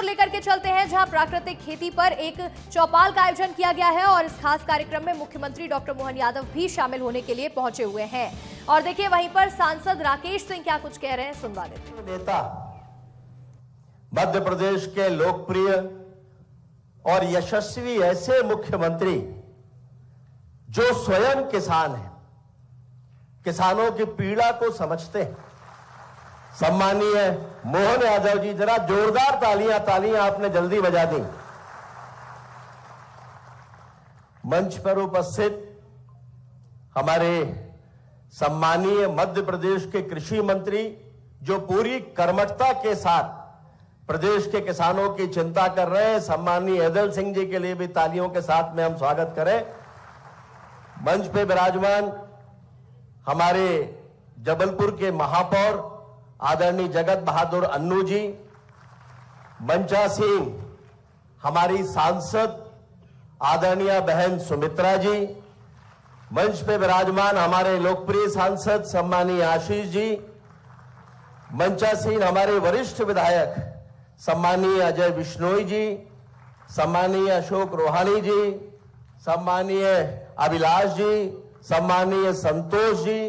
लेकर के चलते हैं, जहां प्राकृतिक खेती पर एक चौपाल का आयोजन किया गया है और इस खास कार्यक्रम में मुख्यमंत्री डॉक्टर मोहन यादव भी शामिल होने के लिए पहुंचे हुए हैं। और देखिए, वहीं पर सांसद राकेश सिंह क्या कुछ कह रहे हैं, सुनवा देते हैं। नेता, मध्य प्रदेश के लोकप्रिय और यशस्वी ऐसे मुख्यमंत्री जो स्वयं किसान हैं, किसानों की पीड़ा को समझते हैं, सम्मानीय मोहन यादव जी, जरा जोरदार तालियां आपने जल्दी बजा दी। मंच पर उपस्थित हमारे सम्मानीय मध्य प्रदेश के कृषि मंत्री, जो पूरी कर्मठता के साथ प्रदेश के किसानों की चिंता कर रहे हैं, सम्मानीय एदल सिंह जी के लिए भी तालियों के साथ में हम स्वागत करें। मंच पे विराजमान हमारे जबलपुर के महापौर आदरणीय जगत बहादुर अन्नू जी, मंचा सिंह हमारी सांसद आदरणीय बहन सुमित्रा जी, मंच पे विराजमान हमारे लोकप्रिय सांसद सम्मानीय आशीष जी, मंचा सिंह हमारे वरिष्ठ विधायक सम्मानीय अजय बिश्नोई जी, सम्मानीय अशोक रोहानी जी, सम्मानीय अभिलाष जी, सम्मानीय संतोष जी,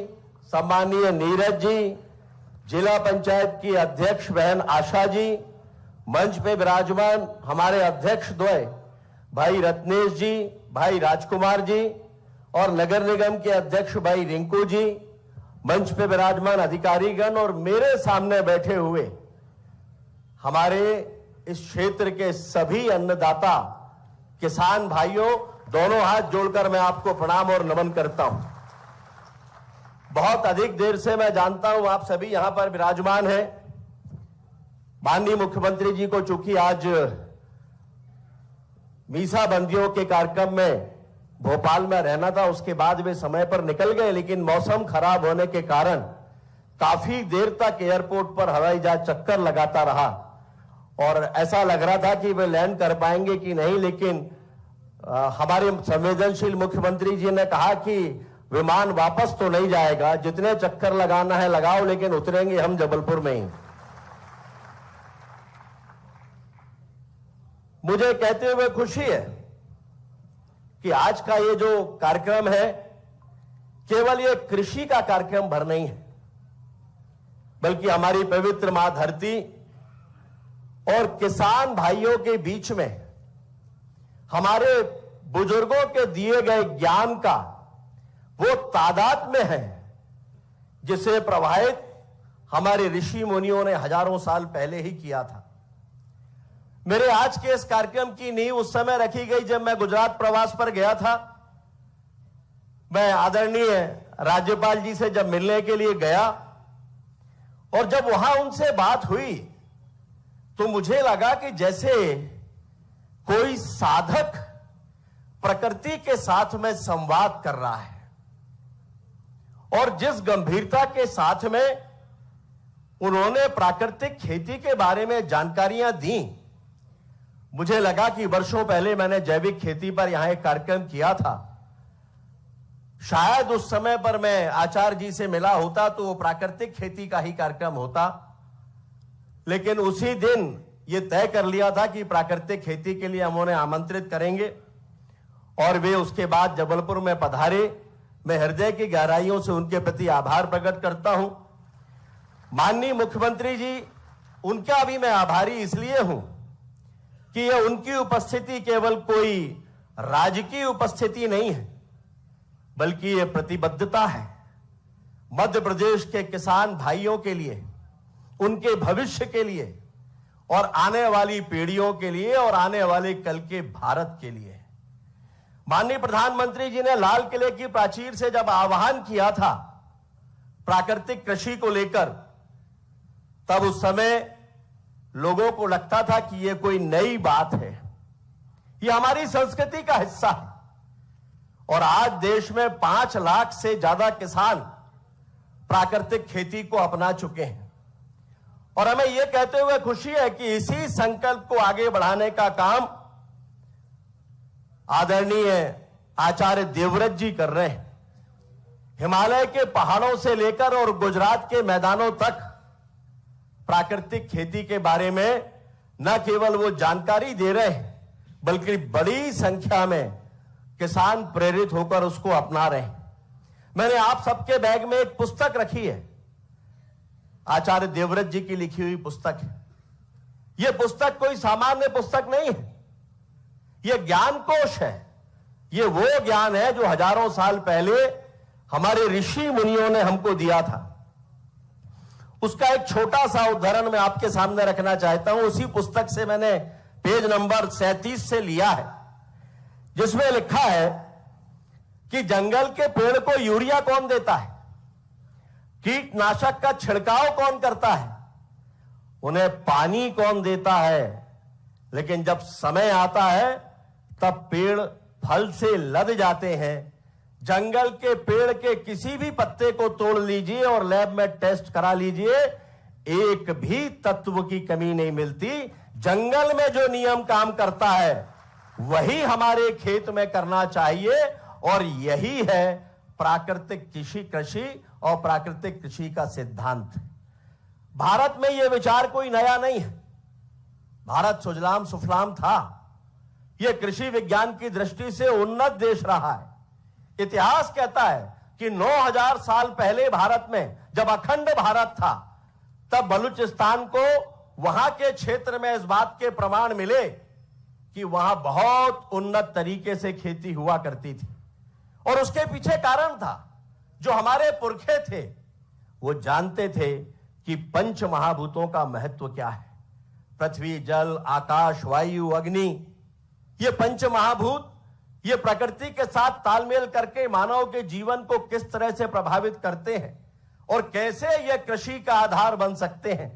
सम्मानीय नीरज जी, जिला पंचायत की अध्यक्ष बहन आशा जी, मंच पे विराजमान हमारे अध्यक्ष द्वय भाई रत्नेश जी, भाई राजकुमार जी और नगर निगम के अध्यक्ष भाई रिंकू जी, मंच पे विराजमान अधिकारीगण और मेरे सामने बैठे हुए हमारे इस क्षेत्र के सभी अन्नदाता किसान भाइयों, दोनों हाथ जोड़कर मैं आपको प्रणाम और नमन करता हूं। बहुत अधिक देर से मैं जानता हूं आप सभी यहां पर विराजमान हैं। माननीय मुख्यमंत्री जी को चूंकि आज मीसाबंदियों के कार्यक्रम में भोपाल में रहना था, उसके बाद वे समय पर निकल गए, लेकिन मौसम खराब होने के कारण काफी देर तक एयरपोर्ट पर हवाई जहाज चक्कर लगाता रहा और ऐसा लग रहा था कि वे लैंड कर पाएंगे कि नहीं, लेकिन हमारे संवेदनशील मुख्यमंत्री जी ने कहा कि विमान वापस तो नहीं जाएगा, जितने चक्कर लगाना है लगाओ, लेकिन उतरेंगे हम जबलपुर में ही। मुझे कहते हुए खुशी है कि आज का ये जो कार्यक्रम है केवल ये कृषि का कार्यक्रम भर नहीं है, बल्कि हमारी पवित्र मां धरती और किसान भाइयों के बीच में हमारे बुजुर्गों के दिए गए ज्ञान का वो तादाद में है जिसे प्रवाहित हमारे ऋषि मुनियों ने हजारों साल पहले ही किया था। मेरे आज के इस कार्यक्रम की नींव उस समय रखी गई जब मैं गुजरात प्रवास पर गया था। मैं आदरणीय राज्यपाल जी से जब मिलने के लिए गया और जब वहां उनसे बात हुई तो मुझे लगा कि जैसे कोई साधक प्रकृति के साथ में संवाद कर रहा है और जिस गंभीरता के साथ में उन्होंने प्राकृतिक खेती के बारे में जानकारियां दी, मुझे लगा कि वर्षों पहले मैंने जैविक खेती पर यहां एक कार्यक्रम किया था। शायद उस समय पर मैं आचार्य जी से मिला होता तो वो प्राकृतिक खेती का ही कार्यक्रम होता, लेकिन उसी दिन ये तय कर लिया था कि प्राकृतिक खेती के लिए हम उन्हें आमंत्रित करेंगे और वे उसके बाद जबलपुर में पधारे। मैं हृदय की गहराइयों से उनके प्रति आभार प्रकट करता हूं। माननीय मुख्यमंत्री जी, उनका भी मैं आभारी इसलिए हूं कि यह उनकी उपस्थिति केवल कोई राजकीय उपस्थिति नहीं है, बल्कि यह प्रतिबद्धता है मध्य प्रदेश के किसान भाइयों के लिए, उनके भविष्य के लिए और आने वाली पीढ़ियों के लिए और आने वाले कल के भारत के लिए। माननीय प्रधानमंत्री जी ने लाल किले की प्राचीर से जब आह्वान किया था प्राकृतिक कृषि को लेकर, तब उस समय लोगों को लगता था कि यह कोई नई बात है, यह हमारी संस्कृति का हिस्सा है। और आज देश में 5 लाख से ज्यादा किसान प्राकृतिक खेती को अपना चुके हैं और हमें यह कहते हुए खुशी है कि इसी संकल्प को आगे बढ़ाने का काम आदरणीय आचार्य देवव्रत जी कर रहे हैं। हिमालय के पहाड़ों से लेकर और गुजरात के मैदानों तक प्राकृतिक खेती के बारे में न केवल वो जानकारी दे रहे हैं बल्कि बड़ी संख्या में किसान प्रेरित होकर उसको अपना रहे हैं। मैंने आप सबके बैग में एक पुस्तक रखी है, आचार्य देवव्रत जी की लिखी हुई पुस्तक है। यह पुस्तक कोई सामान्य पुस्तक नहीं है, यह ज्ञान कोश है। यह वो ज्ञान है जो हजारों साल पहले हमारे ऋषि मुनियों ने हमको दिया था। उसका एक छोटा सा उदाहरण मैं आपके सामने रखना चाहता हूं। उसी पुस्तक से मैंने पेज नंबर 37 से लिया है, जिसमें लिखा है कि जंगल के पेड़ को यूरिया कौन देता है, कीटनाशक का छिड़काव कौन करता है, उन्हें पानी कौन देता है, लेकिन जब समय आता है तब पेड़ फल से लद जाते हैं। जंगल के पेड़ के किसी भी पत्ते को तोड़ लीजिए और लैब में टेस्ट करा लीजिए, एक भी तत्व की कमी नहीं मिलती। जंगल में जो नियम काम करता है वही हमारे खेत में करना चाहिए, और यही है प्राकृतिक कृषि और प्राकृतिक कृषि का सिद्धांत। भारत में यह विचार कोई नया नहीं है। भारत सुजलाम सुफलाम था। यह कृषि विज्ञान की दृष्टि से उन्नत देश रहा है। इतिहास कहता है कि 9000 साल पहले भारत में जब अखंड भारत था, तब बलूचिस्तान को वहां के क्षेत्र में इस बात के प्रमाण मिले कि वहां बहुत उन्नत तरीके से खेती हुआ करती थी। और उसके पीछे कारण था, जो हमारे पुरखे थे वो जानते थे कि पंच महाभूतों का महत्व क्या है। पृथ्वी, जल, आकाश, वायु, अग्नि, ये पंच महाभूत ये प्रकृति के साथ तालमेल करके मानव के जीवन को किस तरह से प्रभावित करते हैं और कैसे ये कृषि का आधार बन सकते हैं।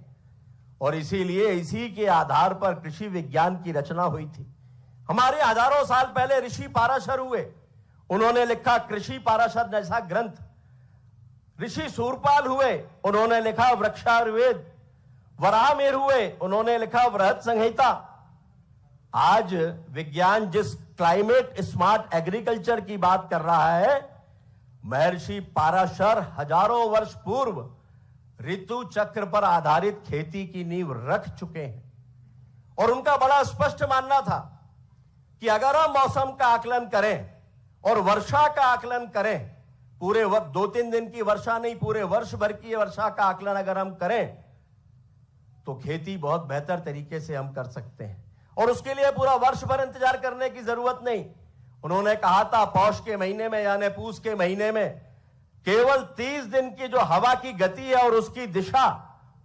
और इसीलिए इसी के आधार पर कृषि विज्ञान की रचना हुई थी। हमारे हजारों साल पहले ऋषि पाराशर हुए, उन्होंने लिखा कृषि पाराशर जैसा ग्रंथ। ऋषि सूरपाल हुए, उन्होंने लिखा वृक्षायुर्वेद। वराहमिहिर हुए, उन्होंने लिखा बृहत संहिता। आज विज्ञान जिस क्लाइमेट स्मार्ट एग्रीकल्चर की बात कर रहा है, महर्षि पाराशर हजारों वर्ष पूर्व ऋतु चक्र पर आधारित खेती की नींव रख चुके हैं। और उनका बड़ा स्पष्ट मानना था कि अगर हम मौसम का आकलन करें और वर्षा का आकलन करें, पूरे वक्त 2-3 दिन की वर्षा नहीं, पूरे वर्ष भर की वर्षा का आकलन अगर हम करें तो खेती बहुत बेहतर तरीके से हम कर सकते हैं। और उसके लिए पूरा वर्ष भर इंतजार करने की जरूरत नहीं। उन्होंने कहा था पौष के महीने में यानी पूस के महीने में केवल 30 दिन की जो हवा की गति है और उसकी दिशा,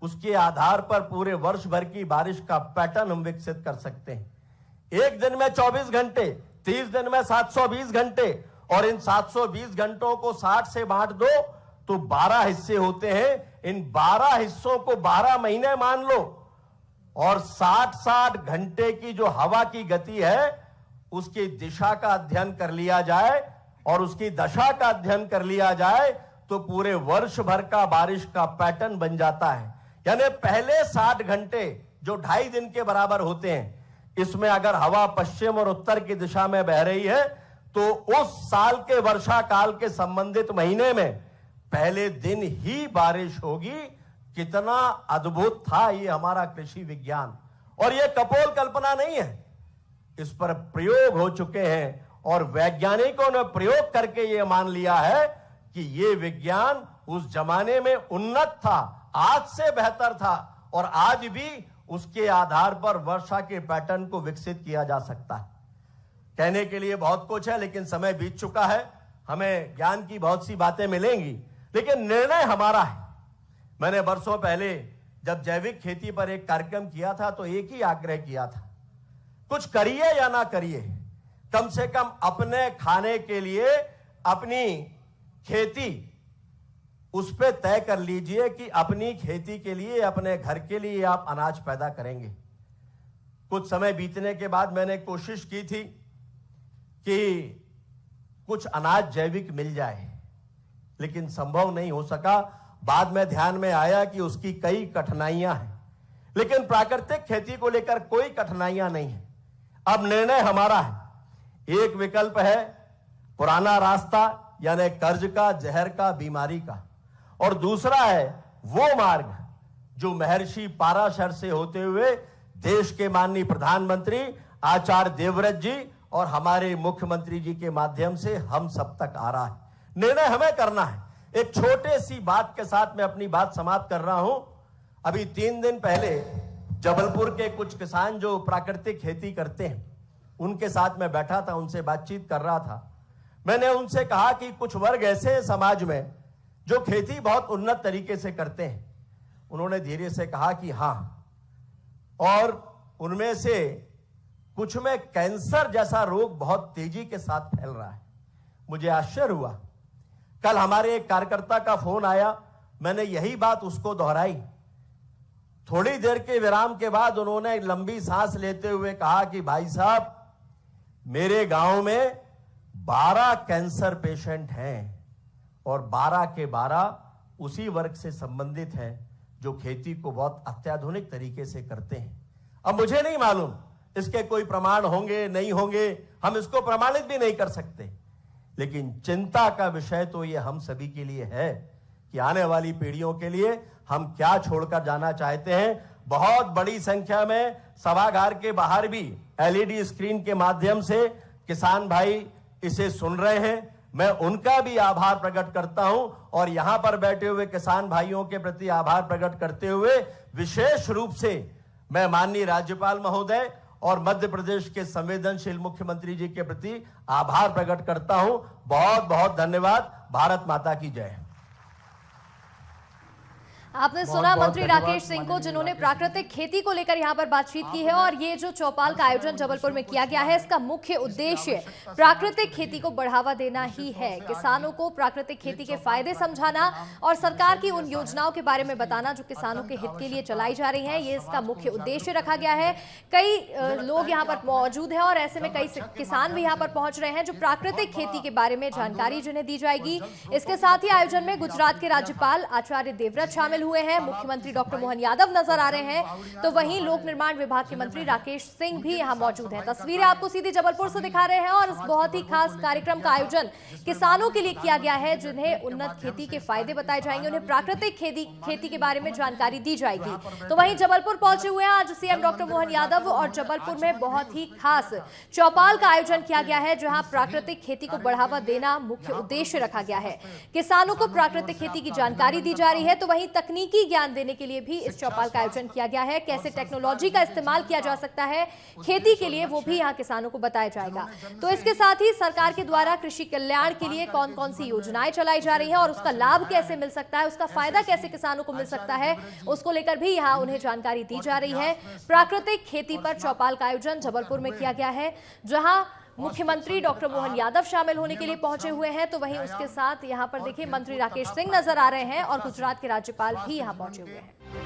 उसके आधार पर पूरे वर्ष भर की बारिश का पैटर्न हम विकसित कर सकते हैं। एक दिन में 24 घंटे, 30 दिन में 720 घंटे, और इन 720 घंटों को 60 से बांट दो तो 12 हिस्से होते हैं। इन 12 हिस्सों को 12 महीने मान लो और 60-60 घंटे की जो हवा की गति है उसकी दिशा का अध्ययन कर लिया जाए और उसकी दशा का अध्ययन कर लिया जाए तो पूरे वर्ष भर का बारिश का पैटर्न बन जाता है। यानी पहले 60 घंटे जो 2.5 दिन के बराबर होते हैं, इसमें अगर हवा पश्चिम और उत्तर की दिशा में बह रही है तो उस साल के वर्षा काल के संबंधित महीने में पहले दिन ही बारिश होगी। कितना अद्भुत था ये हमारा कृषि विज्ञान। और ये कपोल कल्पना नहीं है, इस पर प्रयोग हो चुके हैं और वैज्ञानिकों ने प्रयोग करके ये मान लिया है कि ये विज्ञान उस जमाने में उन्नत था, आज से बेहतर था, और आज भी उसके आधार पर वर्षा के पैटर्न को विकसित किया जा सकता है। कहने के लिए बहुत कुछ है, लेकिन समय बीत चुका है। हमें ज्ञान की बहुत सी बातें मिलेंगी, लेकिन निर्णय हमारा है। मैंने वर्षों पहले जब जैविक खेती पर एक कार्यक्रम किया था तो एक ही आग्रह किया था, कुछ करिए या ना करिए, कम से कम अपने खाने के लिए अपनी खेती उस पे तय कर लीजिए कि अपनी खेती के लिए, अपने घर के लिए आप अनाज पैदा करेंगे। कुछ समय बीतने के बाद मैंने कोशिश की थी कि कुछ अनाज जैविक मिल जाए, लेकिन संभव नहीं हो सका। बाद में ध्यान में आया कि उसकी कई कठिनाइयां हैं, लेकिन प्राकृतिक खेती को लेकर कोई कठिनाइयां नहीं है। अब निर्णय हमारा है। एक विकल्प है पुराना रास्ता, यानी कर्ज का, जहर का, बीमारी का, और दूसरा है वो मार्ग जो महर्षि पाराशर से होते हुए देश के माननीय प्रधानमंत्री आचार्य देवव्रत जी और हमारे मुख्यमंत्री जी के माध्यम से हम सब तक आ रहा है। निर्णय हमें करना है। एक छोटे सी बात के साथ मैं अपनी बात समाप्त कर रहा हूं। अभी 3 दिन पहले जबलपुर के कुछ किसान जो प्राकृतिक खेती करते हैं उनके साथ मैं बैठा था, उनसे बातचीत कर रहा था। मैंने उनसे कहा कि कुछ वर्ग ऐसे हैं समाज में जो खेती बहुत उन्नत तरीके से करते हैं। उन्होंने धीरे से कहा कि हां, और उनमें से कुछ में कैंसर जैसा रोग बहुत तेजी के साथ फैल रहा है। मुझे आश्चर्य हुआ। कल हमारे एक कार्यकर्ता का फोन आया, मैंने यही बात उसको दोहराई। थोड़ी देर के विराम के बाद उन्होंने लंबी सांस लेते हुए कहा कि भाई साहब, मेरे गांव में 12 कैंसर पेशेंट हैं और 12 के 12 उसी वर्ग से संबंधित हैं जो खेती को बहुत अत्याधुनिक तरीके से करते हैं। अब मुझे नहीं मालूम इसके कोई प्रमाण होंगे नहीं होंगे, हम इसको प्रमाणित भी नहीं कर सकते, लेकिन चिंता का विषय तो ये हम सभी के लिए है कि आने वाली पीढ़ियों के लिए हम क्या छोड़कर जाना चाहते हैं। बहुत बड़ी संख्या में सभागार के बाहर भी एलईडी स्क्रीन के माध्यम से किसान भाई इसे सुन रहे हैं। मैं उनका भी आभार प्रकट करता हूं और यहां पर बैठे हुए किसान भाइयों के प्रति आभार प्रकट करते हुए विशेष रूप से मैं माननीय राज्यपाल महोदय और मध्य प्रदेश के संवेदनशील मुख्यमंत्री जी के प्रति आभार प्रकट करता हूं। बहुत बहुत धन्यवाद। भारत माता की जय। आपने सुना मंत्री राकेश सिंह को, जिन्होंने प्राकृतिक खेती को लेकर यहां पर बातचीत की है। और ये जो चौपाल का आयोजन जबलपुर में किया गया है, इसका मुख्य उद्देश्य प्राकृतिक खेती को बढ़ावा देना ही है। किसानों को प्राकृतिक खेती के फायदे समझाना और सरकार की उन योजनाओं के बारे में बताना जो किसानों के हित के लिए चलाई जा रही हैं, ये इसका मुख्य उद्देश्य रखा गया है। कई लोग यहाँ पर मौजूद हैं और ऐसे में कई किसान भी यहाँ पर पहुंच रहे हैं जो प्राकृतिक खेती के बारे में जानकारी जिन्हें दी जाएगी। इसके साथ ही आयोजन में गुजरात के राज्यपाल आचार्य देवव्रत शामिल हुए हैं, मुख्यमंत्री डॉक्टर मोहन यादव नजर आ रहे हैं, तो वहीं लोक निर्माण विभाग के मंत्री राकेश सिंह भी यहां मौजूद हैं। तस्वीरें आपको सीधी जबलपुर से दिखा रहे हैं और इस बहुत ही खास कार्यक्रम का आयोजन किसानों के लिए किया गया है, जिन्हें उन्नत खेती के फायदे बताए जाएंगे, उन्हें प्राकृतिक खेती के बारे में जानकारी दी जाएगी। तो वहीं जबलपुर पहुंचे हुए हैं आज सीएम डॉक्टर मोहन यादव और जबलपुर में बहुत ही खास चौपाल का आयोजन किया गया है, जहां प्राकृतिक खेती को बढ़ावा देना मुख्य उद्देश्य रखा गया है। किसानों को प्राकृतिक खेती की जानकारी दी जा रही है, तो वहीं तकनीकी ज्ञान देने के लिए भी इस चौपाल का आयोजन किया गया है। कैसे टेक्नोलॉजी का इस्तेमाल किया जा सकता है खेती के लिए, वो भी यहाँ किसानों को बताया जाएगा। तो इसके साथ ही सरकार के द्वारा कृषि कल्याण के लिए कौन कौन सी योजनाएं चलाई जा रही हैं और उसका लाभ कैसे मिल सकता है, उसका फायदा कैसे किसानों को मिल सकता है, उसको लेकर भी यहाँ उन्हें जानकारी दी जा रही है। प्राकृतिक खेती पर चौपाल का आयोजन जबलपुर में किया गया है, जहां मुख्यमंत्री डॉक्टर मोहन यादव शामिल होने के लिए पहुंचे हुए हैं। तो वहीं उसके साथ यहां पर देखिए मंत्री राकेश सिंह नजर आ रहे हैं और गुजरात के राज्यपाल भी यहां पहुंचे हुए हैं।